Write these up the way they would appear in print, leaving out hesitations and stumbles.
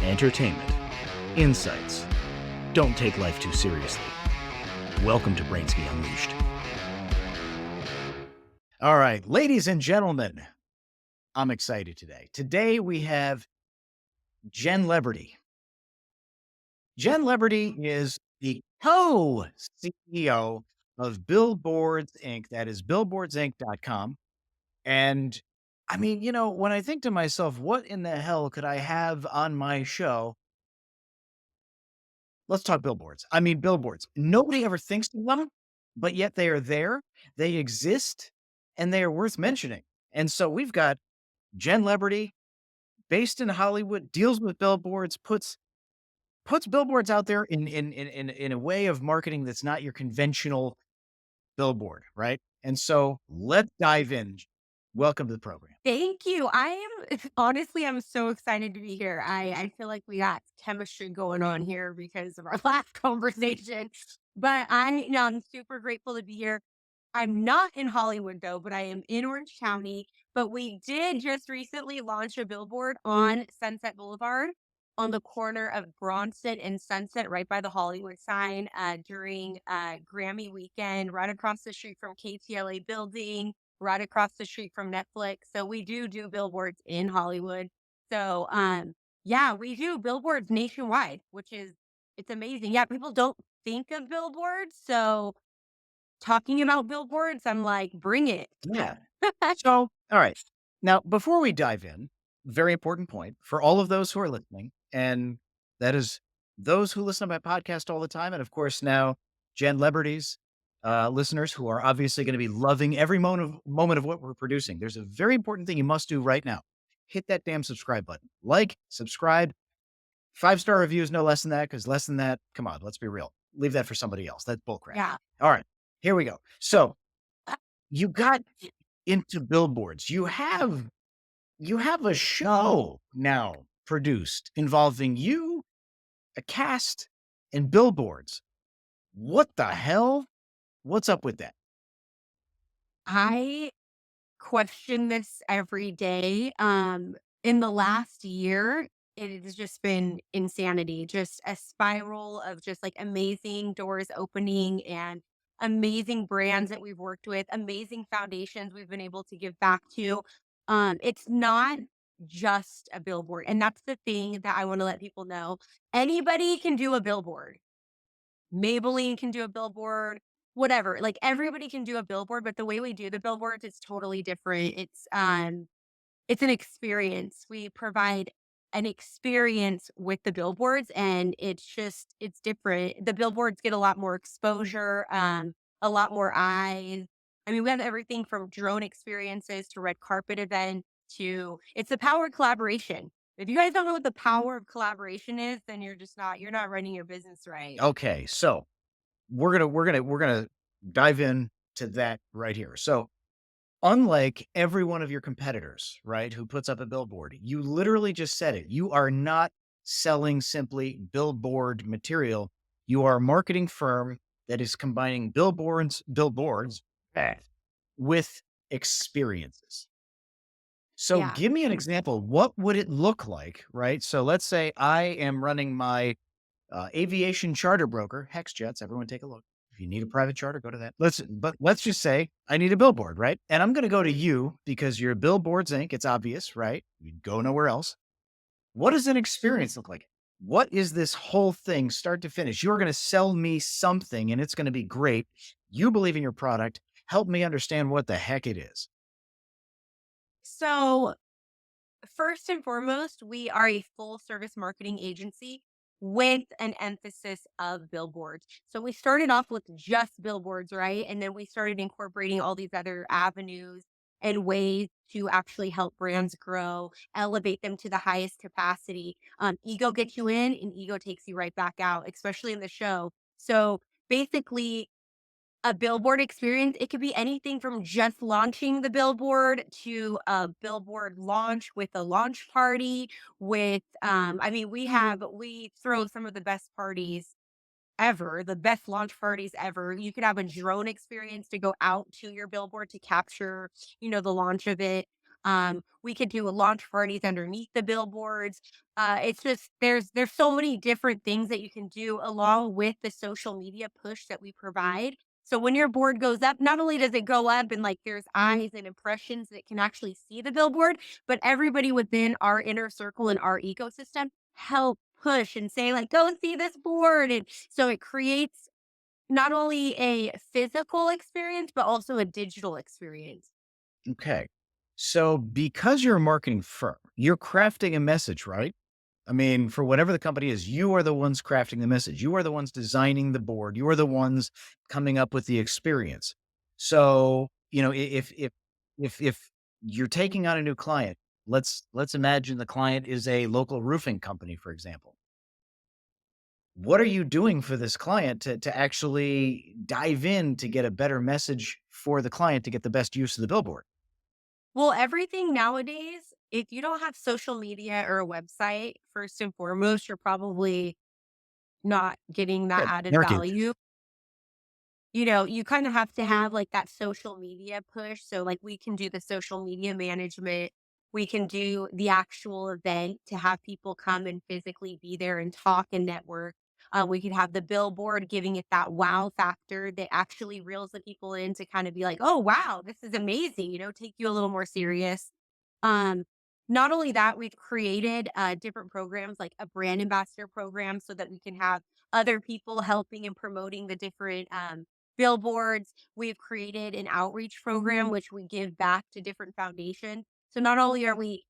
entertainment, insights. Don't take life too seriously. Welcome to Brainsky Unleashed. All right, ladies and gentlemen, I'm excited today. Today we have Jen Leberty. Jen Leberty is the co-CEO of Billboards Inc. That is billboardsinc.com. And I mean, when I think to myself, what in the hell could I have on my show? Let's talk billboards. I mean, billboards. Nobody ever thinks of them, but yet they are there. They exist and they are worth mentioning. And so we've got Jen Leberty, based in Hollywood, deals with billboards, puts billboards out there in a way of marketing that's not your conventional billboard, right? And so let's dive in. Welcome to the program. Thank you. I am honestly, I'm so excited to be here. I feel like we got chemistry going on here because of our last conversation. But I'm super grateful to be here. I'm not in Hollywood though, but I am in Orange County. But we did just recently launch a billboard on Sunset Boulevard on the corner of Bronson and Sunset, right by the Hollywood sign, during Grammy weekend, right across the street from KTLA building, right across the street from Netflix. So we do billboards in Hollywood. So yeah, we do billboards nationwide, which is it's amazing. Yeah, people don't think of billboards. So talking about billboards, I'm like, bring it. Yeah. So, all right. Now, before we dive in, very important point for all of those who are listening, and that is those who listen to my podcast all the time. And of course, now Jen Leberty's listeners who are obviously going to be loving every moment of what we're producing. There's a very important thing you must do right now. Hit that damn subscribe button. Like, subscribe, 5-star reviews, no less than that, because less than that, come on, let's be real. Leave that for somebody else. That's bullcrap. Yeah. All right, here we go. So you got into billboards. You have a show now produced involving you, a cast, and billboards. What the hell? What's up with that? I question this every day. In the last year, it has just been insanity, just a spiral of just like amazing doors opening and amazing brands that we've worked with, amazing foundations we've been able to give back to. It's not just a billboard. And that's the thing that I want to let people know. Anybody can do a billboard. Maybelline can do a billboard, whatever. Like everybody can do a billboard, but the way we do the billboards is totally different. It's an experience. We provide an experience with the billboards and it's different. The billboards get a lot more exposure, a lot more eyes. I mean, we have everything from drone experiences to red carpet events to it's the power of collaboration. If you guys don't know what the power of collaboration is, then you're not running your business right. Okay, so we're gonna dive in to that right here. So unlike every one of your competitors, right, who puts up a billboard, you literally just said it. You are not selling simply billboard material. You are a marketing firm that is combining billboards with experiences. So Yeah. give me an example. What would it look like, right? So let's say I am running my aviation charter broker, Hex Jets. Everyone take a look. If you need a private charter, go to that. Let's just say I need a billboard, right? And I'm going to go to you because you're Billboards Inc. It's obvious, right? You'd go nowhere else. What does an experience look like? What is this whole thing start to finish? You're going to sell me something and it's going to be great. You believe in your product. Help me understand what the heck it is. So first and foremost, we are a full service marketing agency with an emphasis of billboards. So we started off with just billboards, right? And then we started incorporating all these other avenues and ways to actually help brands grow, elevate them to the highest capacity. Ego gets you in and ego takes you right back out, especially in the show. So basically, a billboard experience, it could be anything from just launching the billboard to a billboard launch with a launch party with I mean we throw some of the best parties ever, the best launch parties ever. You could have a drone experience to go out to your billboard to capture, the launch of it. We could do a launch parties underneath the billboards. It's just there's so many different things that you can do along with the social media push that we provide. So when your board goes up, not only does it go up and like there's eyes and impressions that can actually see the billboard, but everybody within our inner circle and our ecosystem help push and say like, go see this board. And so it creates not only a physical experience, but also a digital experience. Okay. So because you're a marketing firm, you're crafting a message, right? I mean, for whatever the company is, you are the ones crafting the message. You are the ones designing the board. You are the ones coming up with the experience. So, if you're taking on a new client, let's imagine the client is a local roofing company, for example. What are you doing for this client to actually dive in to get a better message for the client to get the best use of the billboard? Well, everything nowadays, if you don't have social media or a website, first and foremost, you're probably not getting that Good. added Market. value. You kind of have to have like that social media push. So, like, we can do the social media management. We can do the actual event to have people come and physically be there and talk and network. We could have the billboard giving it that wow factor that actually reels the people in to kind of be like, oh, wow, this is amazing, take you a little more serious. Um, Not only that, we've created different programs like a brand ambassador program so that we can have other people helping and promoting the different billboards. We've created an outreach program, which we give back to different foundations. So not only are we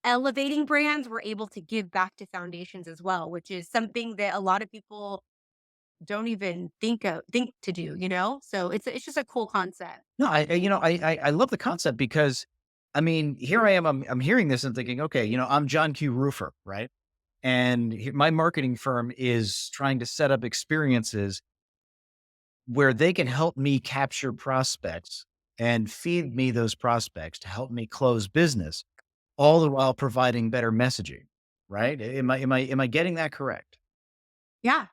elevating brands, we're able to give back to foundations as well, which is something that a lot of people don't even think to do. So it's just a cool concept. No, I love the concept because, I mean, here I am. I'm hearing this and thinking, okay, I'm John Q. Roofer, right? And my marketing firm is trying to set up experiences where they can help me capture prospects and feed me those prospects to help me close business, all the while providing better messaging, right? Am I getting that correct? Yeah,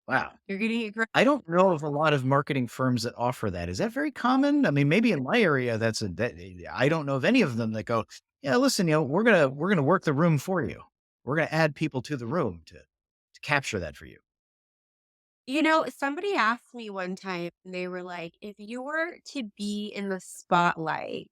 Wow. you're getting it great. I don't know of a lot of marketing firms that offer that. Is that very common? I mean, maybe in my area, I don't know of any of them that go, yeah, listen, we're gonna work the room for you. We're gonna add people to the room to capture that for you. Somebody asked me one time, and they were like, if you were to be in the spotlight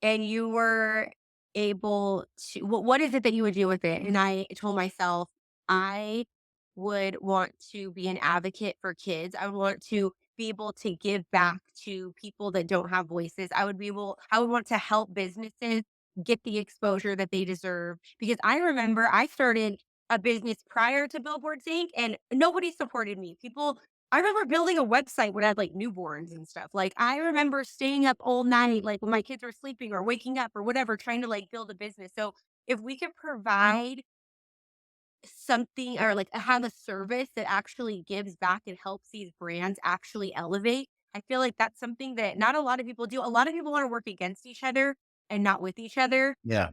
and you were able to what is it that you would do with it? And I told myself, I would want to be an advocate for kids. I would want to be able to give back to people that don't have voices. I would want to help businesses get the exposure that they deserve. Because I remember I started a business prior to Billboards Inc. and nobody supported me. I remember building a website when I had like newborns and stuff. Like I remember staying up all night, like when my kids were sleeping or waking up or whatever, trying to like build a business. So if we could provide something or like have a service that actually gives back and helps these brands actually elevate, I feel like that's something that not a lot of people do. A lot of people want to work against each other and not with each other. Yeah.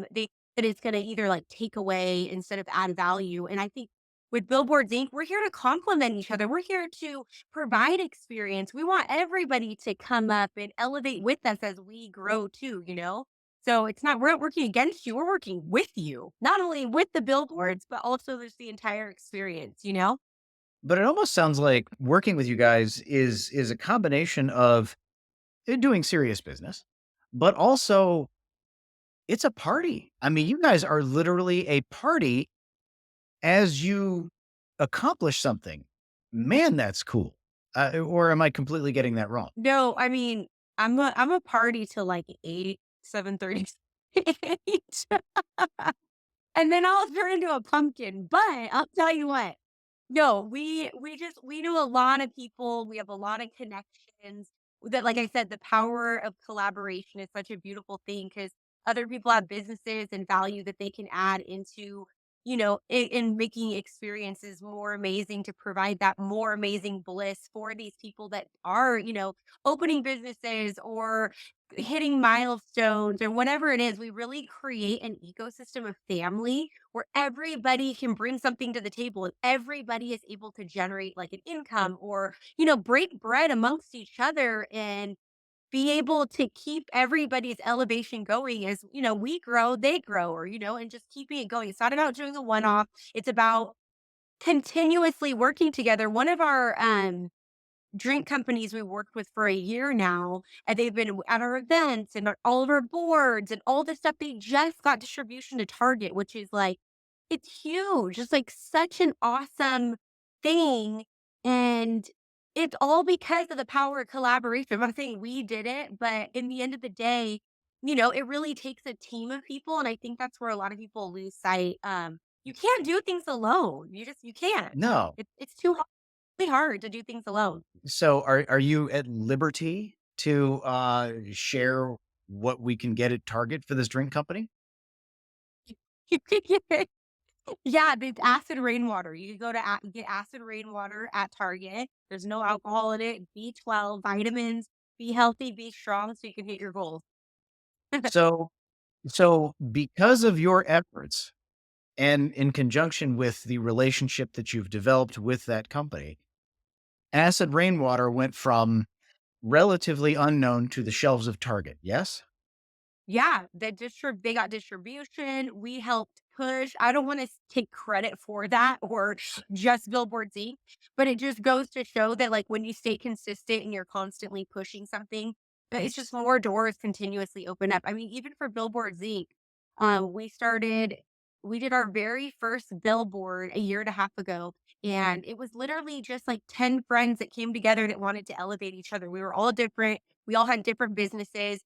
They that it's going to either like take away instead of add value. And I think with Billboards Inc, we're here to complement each other. We're here to provide experience. We want everybody to come up and elevate with us as we grow too. So we're not working against you, we're working with you. Not only with the billboards, but also there's the entire experience. But it almost sounds like working with you guys is a combination of doing serious business, but also it's a party. I mean, you guys are literally a party as you accomplish something. Man, that's cool. Or am I completely getting that wrong? No, I mean, I'm a party till like 8, 7:30. And then I'll turn into a pumpkin, but I'll tell you what. No, we know a lot of people, we have a lot of connections that, like I said, the power of collaboration is such a beautiful thing because other people have businesses and value that they can add into, in making experiences more amazing to provide that more amazing bliss for these people that are, opening businesses or hitting milestones or whatever it is. We really create an ecosystem of family where everybody can bring something to the table and everybody is able to generate like an income or, break bread amongst each other. And be able to keep everybody's elevation going as, we grow, they grow, or, and just keeping it going. It's not about doing a one off. It's about continuously working together. One of our drink companies we worked with for a year now, and they've been at our events and all of our boards and all this stuff. They just got distribution to Target, which is like, it's huge. It's like such an awesome thing. And it's all because of the power of collaboration. I'm not saying we did it, but in the end of the day, it really takes a team of people. And I think that's where a lot of people lose sight. You can't do things alone. You can't. No. It's too really hard to do things alone. So are you at liberty to share what we can get at Target for this drink company? Yeah, it's acid rainwater. You can go to get acid rainwater at Target. There's no alcohol in it. B12, vitamins. Be healthy, be strong, so you can hit your goals. So so because of your efforts and in conjunction with the relationship that you've developed with that company, acid rainwater went from relatively unknown to the shelves of Target, yes? Yeah, they got distribution. We helped push. I don't want to take credit for that or just Billboards Inc, but it just goes to show that like when you stay consistent and you're constantly pushing something, that it's just more doors continuously open up. I mean, even for Billboards Inc, we did our very first billboard a year and a half ago. And it was literally just like 10 friends that came together that wanted to elevate each other. We were all different. We all had different businesses,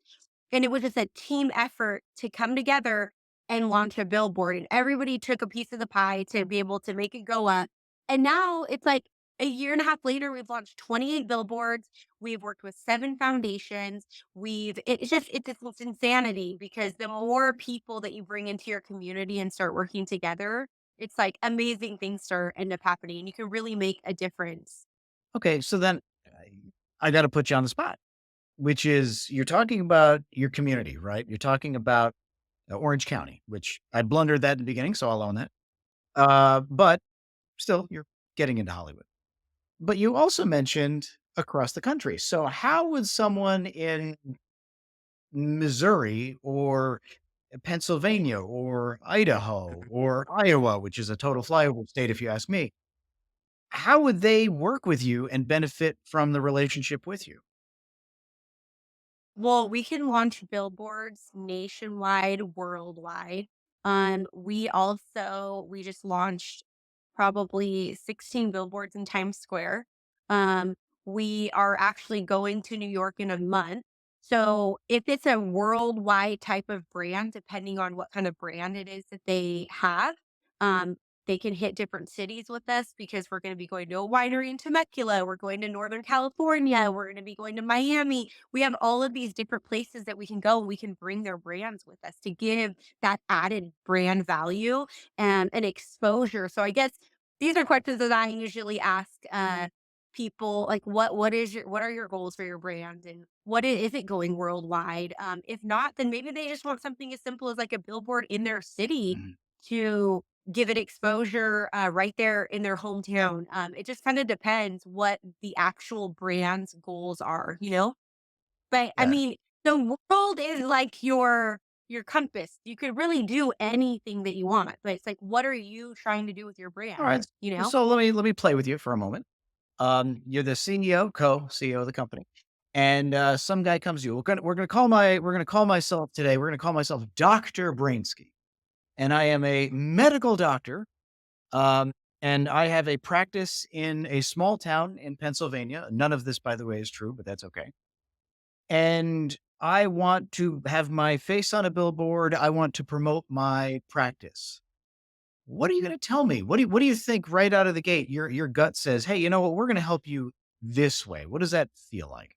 and it was just a team effort to come together and launch a billboard. And everybody took a piece of the pie to be able to make it go up. And now it's like a year and a half later, we've launched 28 billboards. We've worked with 7 foundations. It's insanity because the more people that you bring into your community and start working together, it's like amazing things start end up happening. And you can really make a difference. Okay, so then I got to put you on the spot, which is you're talking about your community, right? You're talking about Orange County, which I blundered that in the beginning, so I'll own that. But still, you're getting into Hollywood. But you also mentioned across the country. So how would someone in Missouri or Pennsylvania or Idaho or Iowa, which is a total flyover state if you ask me, how would they work with you and benefit from the relationship with you? Well, we can launch billboards nationwide, worldwide. We just launched probably 16 billboards in Times Square. Um, we are actually going to New York in a month. So if it's a worldwide type of brand, depending on what kind of brand it is that they have, um, they can hit different cities with us because we're going to be going to a winery in Temecula. We're going to Northern California. We're going to be going to Miami. We have all of these different places that we can go. We can bring their brands with us to give that added brand value and an exposure. So I guess these are questions that I usually ask people, like what are your goals for your brand, and is it going worldwide? If not, then maybe they just want something as simple as like a billboard in their city Mhm. to give it exposure right there in their hometown. It just kind of depends what the actual brand's goals are. But I Yeah. mean, the world is like your compass. You could really do anything that you want, but it's like, what are you trying to do with your All brand? right. You know? So let me play with you for a moment. You're the CEO, co-CEO of the company, and some guy comes to you. We're gonna call myself today. We're gonna call myself Doctor Brainsky, and I am a medical doctor. Um, and I have a practice in a small town in Pennsylvania. None of this, by the way, is true, but that's okay. And I want to have my face on a billboard. I want to promote my practice. What are you gonna tell me? What do you think right out of the gate? Your gut says, "Hey, you know what? We're gonna help you this way." What does that feel like?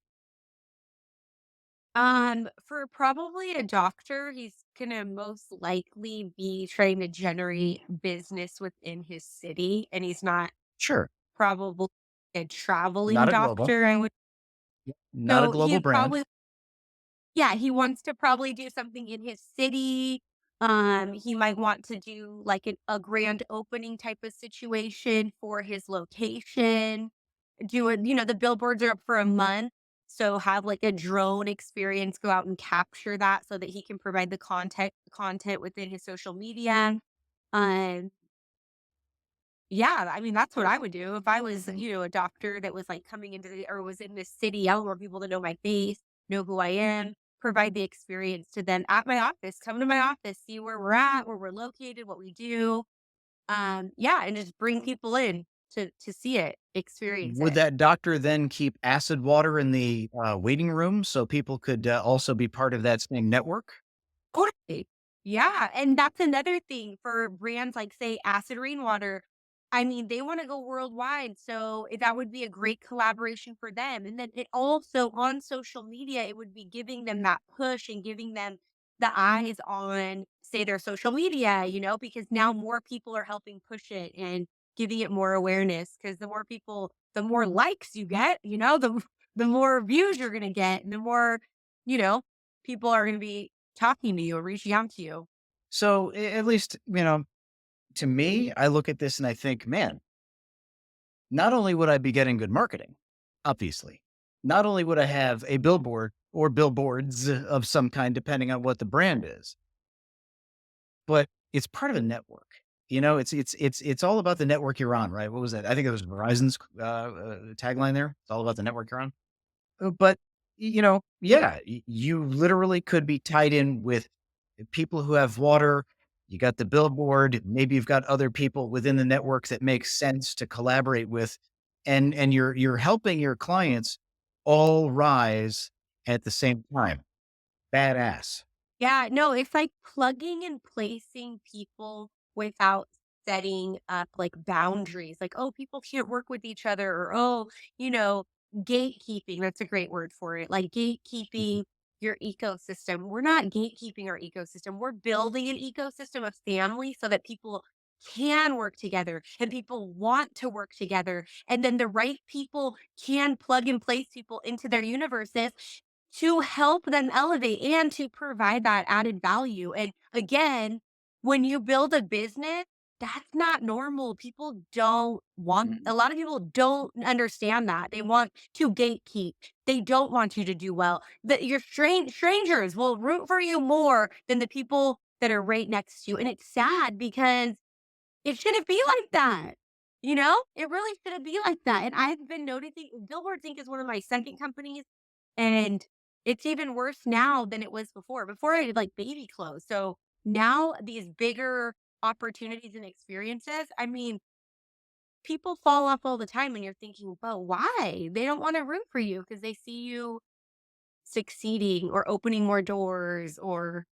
For probably a doctor, he's gonna most likely be trying to generate business within his city, and he's not Sure. probably a traveling Not a global. doctor. I would Not a so global he'd brand. probably Yeah, he wants to probably do something in his city. He might want to do like a grand opening type of situation for his location. The billboards are up for a month. So have like a drone experience, go out and capture that so that he can provide the content within his social media. Um, yeah, I mean, that's what I would do if I was, a doctor that was like coming into or was in this city. I would want people to know my face, know who I am, provide the experience to them at my office, come to my office, see where we're at, where we're located, what we do. Yeah, and just bring people in to see it, experience Would it. that doctor then keep acid water in the, waiting room so people could, also be part of that same network? Totally. Yeah, and that's another thing for brands like, say, Acid Rainwater. I mean, they wanna go worldwide, so that would be a great collaboration for them, and then it also on social media, it would be giving them that push and giving them the eyes on, say, their social media, because now more people are helping push it and giving it more awareness. Because the more people the more likes you get, the more views you're gonna get, and the more, you know, people are gonna be talking to you or reaching out to you. So, at least, to me, I look at this and I think, "Man, not only would I be getting good marketing, obviously, not only would I have a billboard or billboards of some kind, depending on what the brand is, but it's part of a network." It's all about the network you're on, right? What was that? I think it was Verizon's, tagline there. It's all about the network you're on. But, yeah, you literally could be tied in with people who have water. You got the billboard. Maybe you've got other people within the network that makes sense to collaborate with, and you're helping your clients all rise at the same time. Badass. Yeah, no, it's like plugging and placing people without setting up like boundaries. Like, oh, people can't work with each other, or you know, gatekeeping. That's a great word for it. Like gatekeeping your ecosystem. We're not gatekeeping our ecosystem. We're building an ecosystem of family so that people can work together and people want to work together. And then the right people can plug and place people into their universes to help them elevate and to provide that added value. And again, when you build a business, that's not normal. People don't want, a lot of people don't understand that. They want to gatekeep. They don't want you to do well. That your strangers will root for you more than the people that are right next to you. And it's sad because it shouldn't be like that. It really shouldn't be like that. And I've been noticing Billboards Inc. is one of my second companies, and it's even worse now than it was before. Before I did like baby clothes. So now these bigger opportunities and experiences, I mean, people fall off all the time and you're thinking, well, why? They don't want to root for you because they see you succeeding or opening more doors or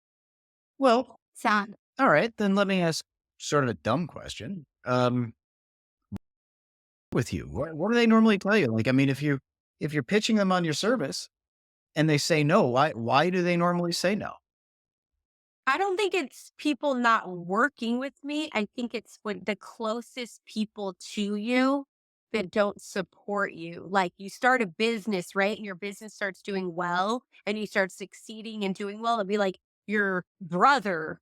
Well, sad. all right, then let me ask sort of a dumb question. With you, what do they normally tell you? Like, I mean, if you're pitching them on your service and they say no, why do they normally say no? I don't think it's people not working with me. I think it's when the closest people to you that don't support you. Like you start a business, right? And your business starts doing well and you start succeeding and doing well. It'd be like your brother.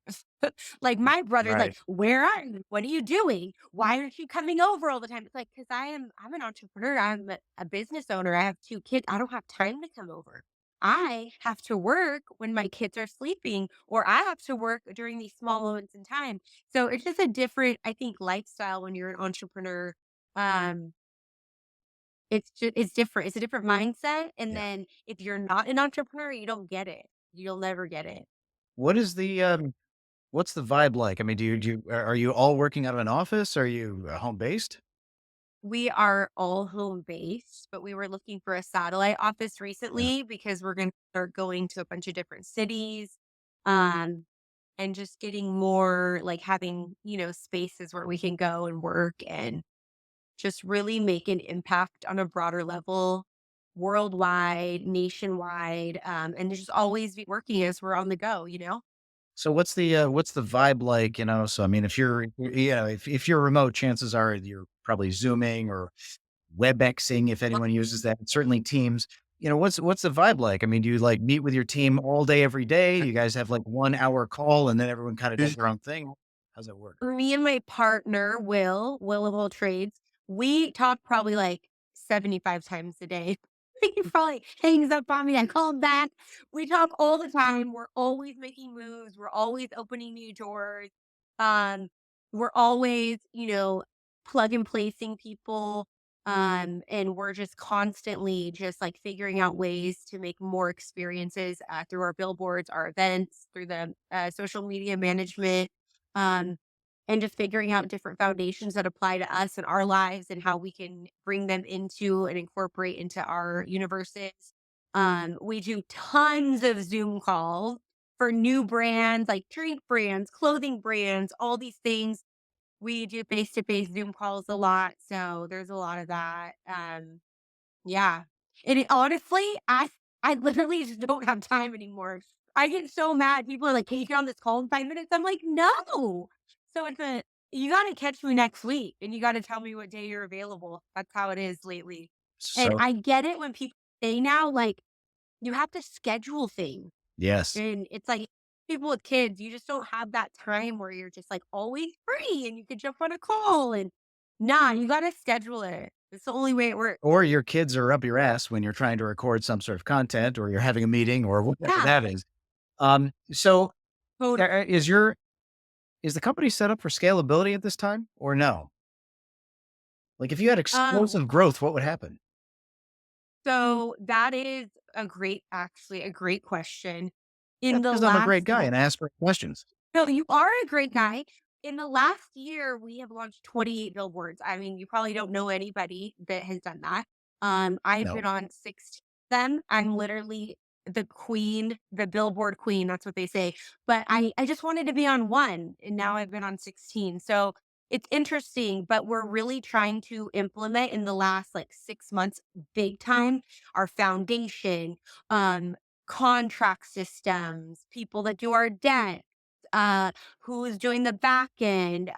Like my brother's like, Right. where are you? What are you doing? Why aren't you coming over all the time? It's like, because I'm an entrepreneur. I'm a business owner. I have two kids. I don't have time to come over. I have to work when my kids are sleeping, or I have to work during these small moments in time. So it's just a different, I think, lifestyle when you're an entrepreneur. Um, it's different. It's a different mindset. And Yeah. then if you're not an entrepreneur, you don't get it. You'll never get it. What is the, what's the vibe like? I mean, are you all working out of an office? Are you, home based? We are all home based, but we were looking for a satellite office Yeah. recently because we're going to start going to a bunch of different cities. Um, and just getting more like having, spaces where we can go and work and just really make an impact on a broader level, worldwide, nationwide, and just always be working as we're on the go. So what's the vibe like, So, I mean, if you're, if you're remote, chances are you're probably Zooming or WebExing if anyone uses that, certainly Teams. What's the vibe like? I mean, do you, like, meet with your team all day, every day? You guys have, like, 1 hour call and then everyone kinda does their own thing? How's that work? Me and my partner, Will of all trades, we talk probably like 75 times a day. He probably hangs up on me. I call him back. We talk all the time. We're always making moves. We're always opening new doors. Um, we're always, plug and placing people. And we're just constantly just like figuring out ways to make more experiences through our billboards, our events, through the social media management. Um, and just figuring out different foundations that apply to us and our lives and how we can bring them into and incorporate into our universes. We do tons of Zoom calls for new brands like drink brands, clothing brands, all these things. We do face to face Zoom calls a lot. So there's a lot of that. Yeah. And honestly, I literally just don't have time anymore. I get so mad. People are like, "Can you get on this call in 5 minutes?" I'm like, "No." So it's a you got to catch me next week, and you got to tell me what day you're available. That's how it is lately. And So I get it when people say now, like, you have to schedule things, yes. and it's like people with kids, you just don't have that time where you're just like always free and you could jump on a call. And nah, you got to schedule it. It's the only way it works. Or your kids are up your ass when you're trying to record some sort of content or you're having a meeting or whatever Yeah. that is. So Totally. is the company set up for scalability at this time or no? Like if you had Um, explosive growth, what would happen? so that is actually a great question. In That's the because I'm a great last guy and I ask for questions. No, you are a great guy. In the last year, we have launched 28 billboards. I mean, you probably don't know anybody that has done that. I've been No. on 16 of them. I'm literally the queen, the billboard queen. That's what they say. But I just wanted to be on one, and now I've been on 16. So it's interesting, but we're really trying to implement in the last like 6 months, big time, our foundation, um, contract systems, people that do our debt, who is doing the back end,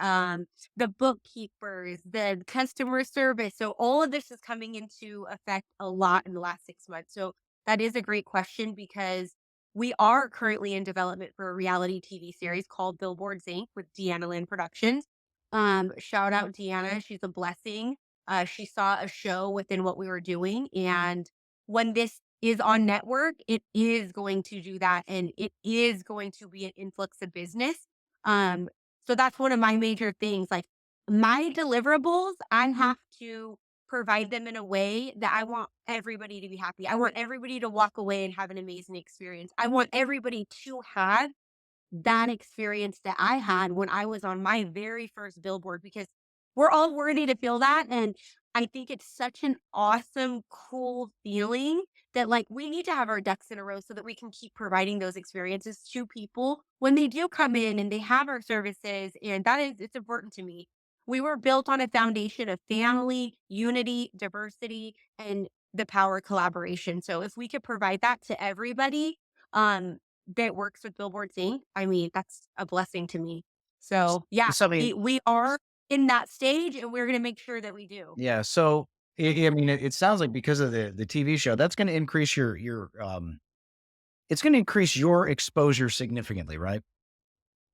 the bookkeepers, the customer service. So all of this is coming into effect a lot in the last 6 months. So that is a great question because we are currently in development for a reality TV series called Billboards Inc. with Deanna Lynn Productions. Shout out Deanna. She's a blessing. She saw a show within what we were doing. And when this is on network, it is going to do that, and it is going to be an influx of business. Um, so that's one of my major things. Like my deliverables, I have to provide them in a way that I want everybody to be happy. I want everybody to walk away and have an amazing experience. I want everybody to have that experience that I had when I was on my very first billboard because we're all worthy to feel that. And I think it's such an awesome, cool feeling that like we need to have our ducks in a row so that we can keep providing those experiences to people when they do come in and they have our services. And it's important to me. We were built on a foundation of family, unity, diversity, and the power of collaboration. So if we could provide that to everybody, um, that works with Billboards Inc. I mean, that's a blessing to me. So, yeah, So I mean, we are in that stage, and we're gonna make sure that we do. yeah. So I mean, it sounds like because of the TV show, that's going to increase it's going to increase your exposure significantly, right?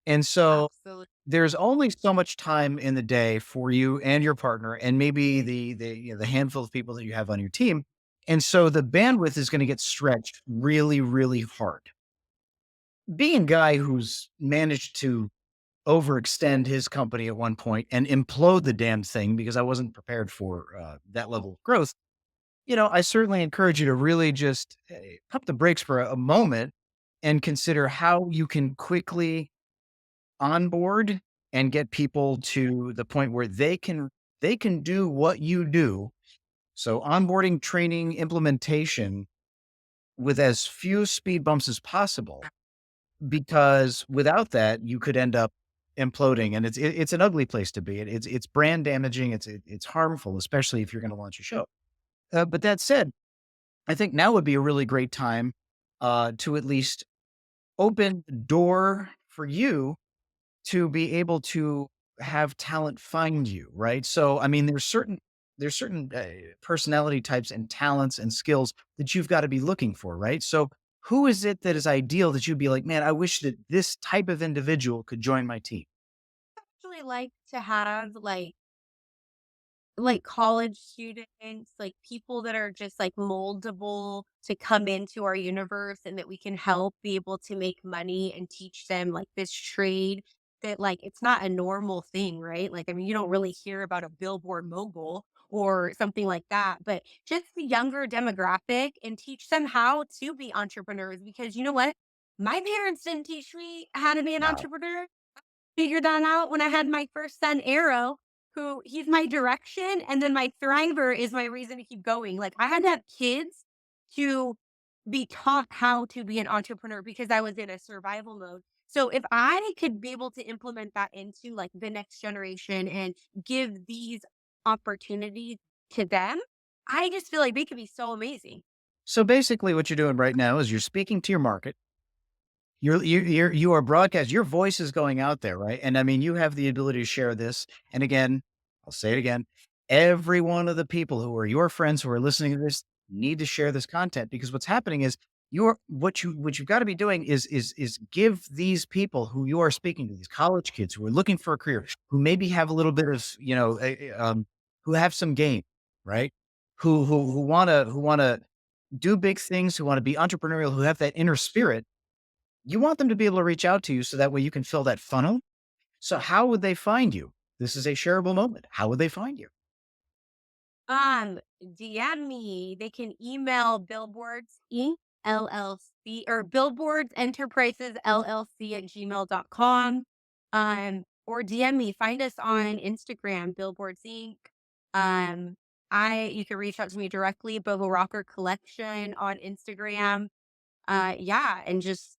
And so Absolutely. there's only so much time in the day for you and your partner, and maybe the handful of people that you have on your team. And so the bandwidth is going to get stretched really, really hard. Being a guy who's managed to overextend his company at one point and implode the damn thing because I wasn't prepared for that level of growth, I certainly encourage you to really just pump the brakes for a moment and consider how you can quickly onboard and get people to the point where they can do what you do. So onboarding, training, implementation with as few speed bumps as possible, because without that, you could end up imploding, and it's an ugly place to be. It's brand damaging. It's harmful, especially if you're going to launch a show. But that said, I think now would be a really great time to at least open the door for you to be able to have talent find you, right? So, I mean, there's certain personality types and talents and skills that you've got to be looking for, right? So, who is it that is ideal that you'd be like, man, I wish that this type of individual could join my team? Actually like to have like like college students, like people that are just like moldable to come into our universe and that we can help be able to make money and teach them like this trade that like it's not a normal thing, right? Like, I mean, you don't really hear about a billboard mogul or something like that, but just the younger demographic and teach them how to be entrepreneurs because you know what? My parents didn't teach me how to be an No. entrepreneur. Figured that out when I had my first son, Arrow, who he's my direction, and then my thriver is my reason to keep going. Like, I had to have kids to be taught how to be an entrepreneur because I was in a survival mode. So if I could be able to implement that into like the next generation and give these opportunities to them, I just feel like they could be so amazing. So basically what you're doing right now is you're speaking to your market. You are broadcast. Your voice is going out there, right? And I mean, you have the ability to share this. And again, I'll say it again. Every one of the people who are your friends who are listening to this need to share this content because what's happening is what you've got to be doing is give these people who you are speaking to, these college kids who are looking for a career, who maybe have a little bit of, who have some game, right? Who want to do big things, who want to be entrepreneurial, who have that inner spirit. You want them to be able to reach out to you so that way you can fill that funnel. So how would they find you? This is a shareable moment. How would they find you? DM me. They can email Billboards Inc. LLC or Billboards Enterprises LLC at gmail.com. Or DM me. Find us on Instagram, Billboards Inc. Um, you can reach out to me directly, Bobo Rocker Collection on Instagram. Yeah, and just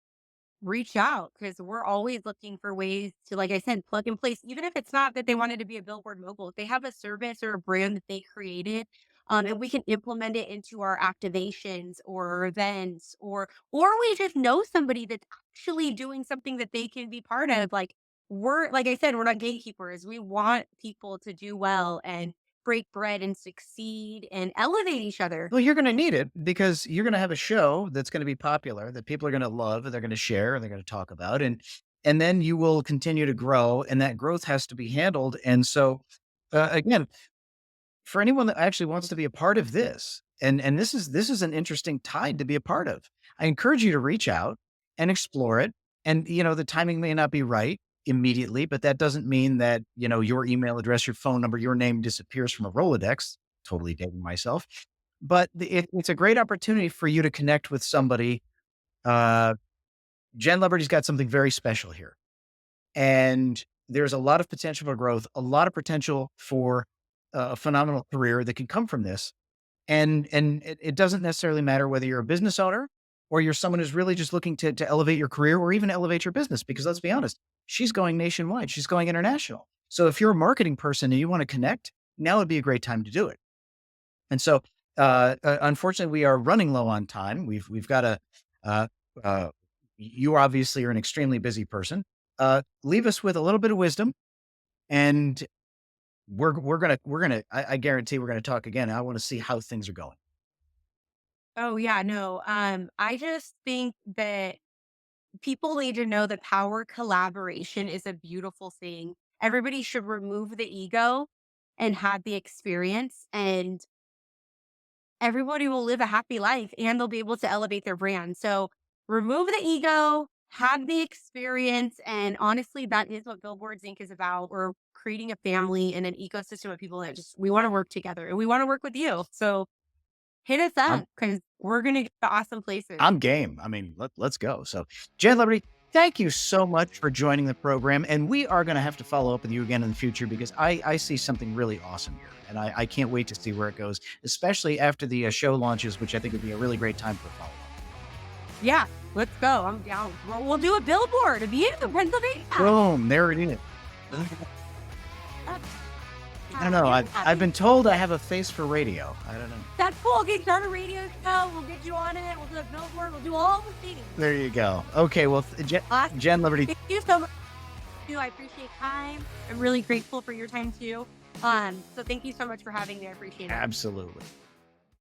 reach out because we're always looking for ways to, like I said, plug and place, even if it's not that they wanted to be a billboard mogul. If they have a service or a brand that they created, and we can implement it into our activations or events, or we just know somebody that's actually doing something that they can be part of. Like we're like I said, we're not gatekeepers. We want people to do well and break bread and succeed and elevate each other. Well, you're going to need it because you're going to have a show that's going to be popular that people are going to love and they're going to share and they're going to talk about and then you will continue to grow and that growth has to be handled. And so again, for anyone that actually wants to be a part of this, and this is an interesting tide to be a part of. I encourage you to reach out and explore it. And the timing may not be right immediately, but that doesn't mean that your email address, your phone number, your name disappears from a Rolodex. Totally dating myself, but it's a great opportunity for you to connect with somebody. Uh, Jen Leberty's got something very special here. And there's a lot of potential for growth, a lot of potential for a phenomenal career that can come from this. And it doesn't necessarily matter whether you're a business owner or you're someone who's really just looking to elevate your career or even elevate your business. Because let's be honest, she's going nationwide, she's going international. So if you're a marketing person and you want to connect, now would be a great time to do it. And so, unfortunately, we are running low on time. We've got to. Uh, uh, you obviously are an extremely busy person. Leave us with a little bit of wisdom, and we're gonna. I guarantee we're gonna talk again. I want to see how things are going. Oh yeah, no. I just think that people need to know that power collaboration is a beautiful thing. Everybody should remove the ego and have the experience, and everybody will live a happy life and they'll be able to elevate their brand. So remove the ego, have the experience. And honestly, that is what Billboards Inc. is about. We're creating a family and an ecosystem of people that just, we want to work together and we want to work with you. So hit us I'm up because we're going to get to awesome places. I'm game. I mean, let's go. So, Jen Liberty, thank you so much for joining the program. And we are going to have to follow up with you again in the future because I see something really awesome here. And I can't wait to see where it goes, especially after the show launches, which I think would be a really great time for follow up. Yeah, let's go. I'm down. We'll do a billboard of you, Pennsylvania. Boom, there it is. I don't know. I've been told I have a face for radio. I don't know. That's cool. Get you on a radio show. We'll get you on it. We'll do a billboard. We'll do all the things. There you go. Okay, well, Awesome. Jen Liberty. Thank you so much. I appreciate time. I'm really grateful for your time too. So thank you so much for having me. I appreciate it. Absolutely.